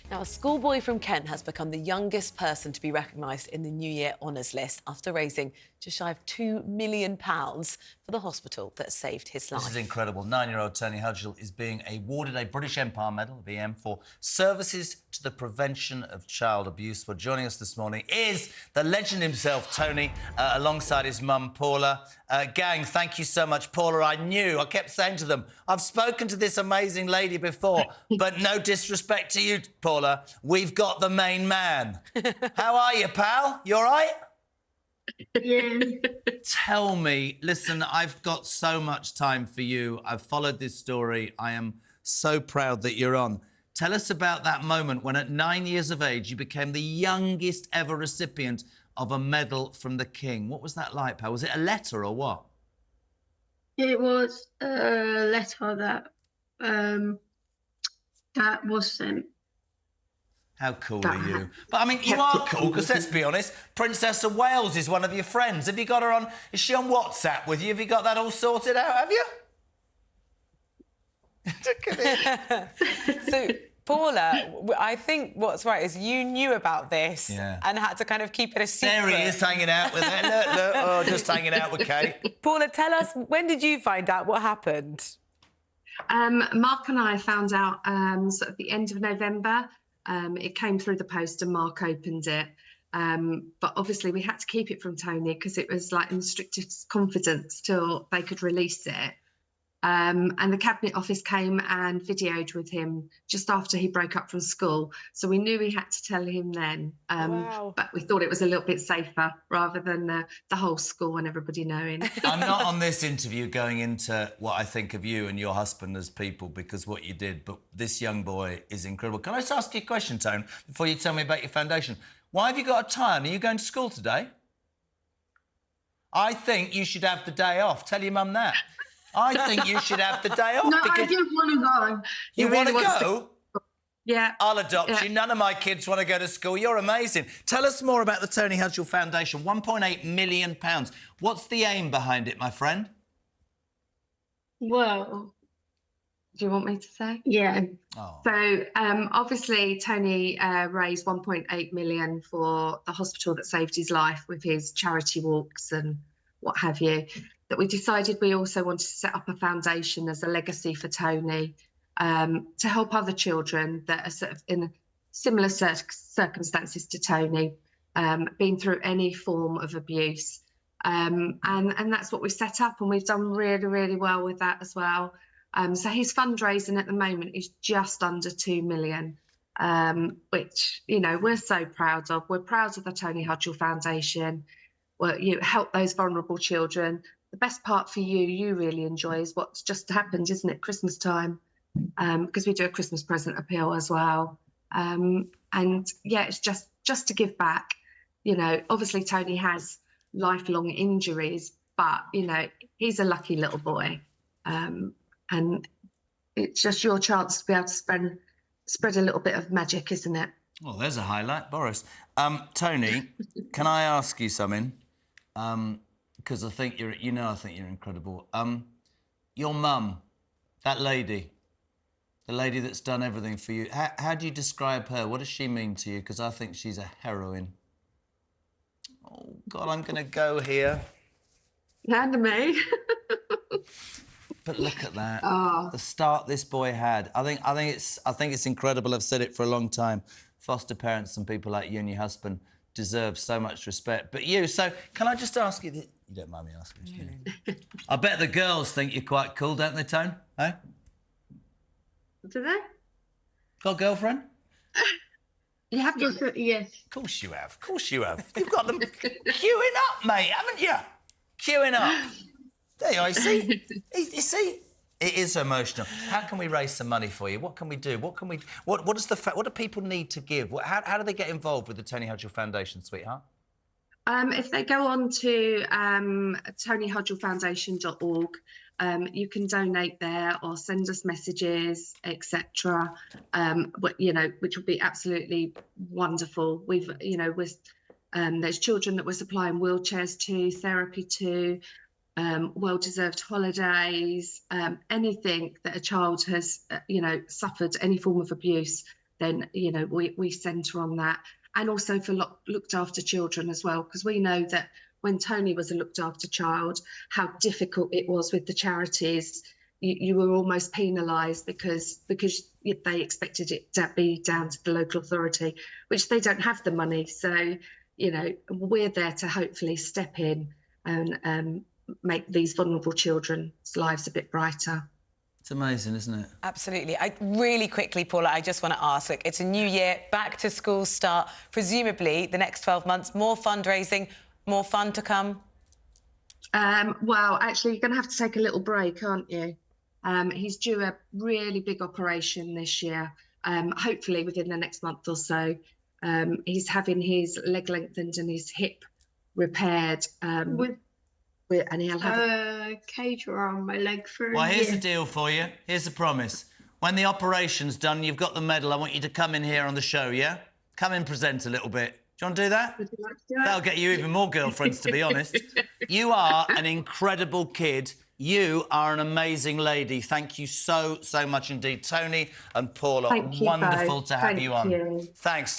Now, a schoolboy from Kent has become the youngest person to be recognised in the New Year Honours List after raising just shy of £2 million for the hospital that saved his life. This is incredible. 9-year-old Tony Hudgell is being awarded a British Empire Medal, VM, for services to the prevention of child abuse. Well, joining us this morning is the legend himself, Tony, alongside his mum, Paula. Gang, thank you so much. Paula, I kept saying to them, I've spoken to this amazing lady before, but no disrespect to you, Paula, we've got the main man. How are you, pal? You all right? Yeah. Tell me, listen, I've got so much time for you. I've followed this story. I am so proud that you're on. Tell us about that moment when at 9 years of age you became the youngest ever recipient of a medal from the King. What was that like, pal? Was it a letter or what? It was a letter that was sent. How cool are you? But, I mean, you are cool, because let's be honest, Princess of Wales is one of your friends. Have you got her on... Is she on WhatsApp with you? Have you got that all sorted out, have you? Look at it. So, Paula, I think what's right is you knew about this and had to kind of keep it a secret. There he is, hanging out with her. Look, oh, just hanging out with Kate. Paula, tell us, when did you find out what happened? Mark and I found out sort of the end of November. It came through the post and Mark opened it. But obviously we had to keep it from Tony because it was like in the strictest confidence till they could release it. And the Cabinet Office came and videoed with him just after he broke up from school. So we knew we had to tell him then. Wow. But we thought it was a little bit safer rather than the whole school and everybody knowing. I'm not on this interview going into what I think of you and your husband as people because what you did, but this young boy is incredible. Can I just ask you a question, Tone, before you tell me about your foundation? Why have you got a tie on? Are you going to school today? I think you should have the day off. Tell your mum that. I think you should have the day off. No, I just want to go. You really want to go? Yeah. I'll adopt you. None of my kids want to go to school. You're amazing. Tell us more about the Tony Hudgell Foundation. £1.8 million. What's the aim behind it, my friend? Well, do you want me to say? Yeah. Oh. So obviously Tony raised 1.8 million for the hospital that saved his life with his charity walks and what have you. That we decided we also wanted to set up a foundation as a legacy for Tony to help other children that are sort of in similar circumstances to Tony, been through any form of abuse. And that's what we set up, and we've done really, really well with that as well. So his fundraising at the moment is just under 2 million, which, you know, we're so proud of. We're proud of the Tony Hudgell Foundation. Well, you help those vulnerable children. The best part for you really enjoy is what's just happened, isn't it? Christmas time, because we do a Christmas present appeal as well. And yeah, it's just to give back. You know, obviously Tony has lifelong injuries, but you know, he's a lucky little boy. And it's just your chance to be able to spread a little bit of magic, isn't it? Well, there's a highlight, Boris. Tony, can I ask you something? Because I think you're incredible. Your mum, that lady, the lady that's done everything for you, how do you describe her? What does she mean to you? Because I think she's a heroine. Oh, God, I'm going to go here. And me. But look at that. Oh. The start this boy had. I think it's incredible. I've said it for a long time. Foster parents and people like you and your husband deserve so much respect. But you, so can I just ask you... You don't mind me asking this, do you? I bet the girls think you're quite cool, don't they, Tone? Eh? Do they? Got a girlfriend? You have to, yes. Of course you have. Of course you have. You've got them queuing up, mate, haven't you? Queuing up. There you are, you see? You see? It is emotional. How can we raise some money for you? What can we do? What do people need to give? How do they get involved with the Tony Hudgell Foundation, sweetheart? If they go on to tonyhudgellfoundation.org, you can donate there or send us messages, etc. You know, which would be absolutely wonderful. There's children that we're supplying wheelchairs to, therapy to, well-deserved holidays, anything that a child has, suffered any form of abuse. then, you know, we centre on that. And also for looked after children as well, because we know that when Tony was a looked after child, how difficult it was with the charities. You were almost penalised because they expected it to be down to the local authority, which they don't have the money. So, you know, we're there to hopefully step in and make these vulnerable children's lives a bit brighter. It's amazing, isn't it? Absolutely. Really quickly, Paula, I just want to ask, look, it's a new year, back to school start, presumably the next 12 months, more fundraising, more fun to come? Well, actually, you're going to have to take a little break, aren't you? He's due a really big operation this year, hopefully within the next month or so. He's having his leg lengthened and his hip repaired. And he'll have a caterer on my leg for Well, a here's year. the deal for you. Here's the promise. When the operation's done, you've got the medal, I want you to come in here on the show, yeah? Come in, present a little bit. Do you want to do that? Would you like to do it? That'll get you even more girlfriends, to be honest. You are an incredible kid. You are an amazing lady. Thank you so, so much indeed. Tony and Paula, Thank you wonderful both. to have Thank you on. you. Thanks.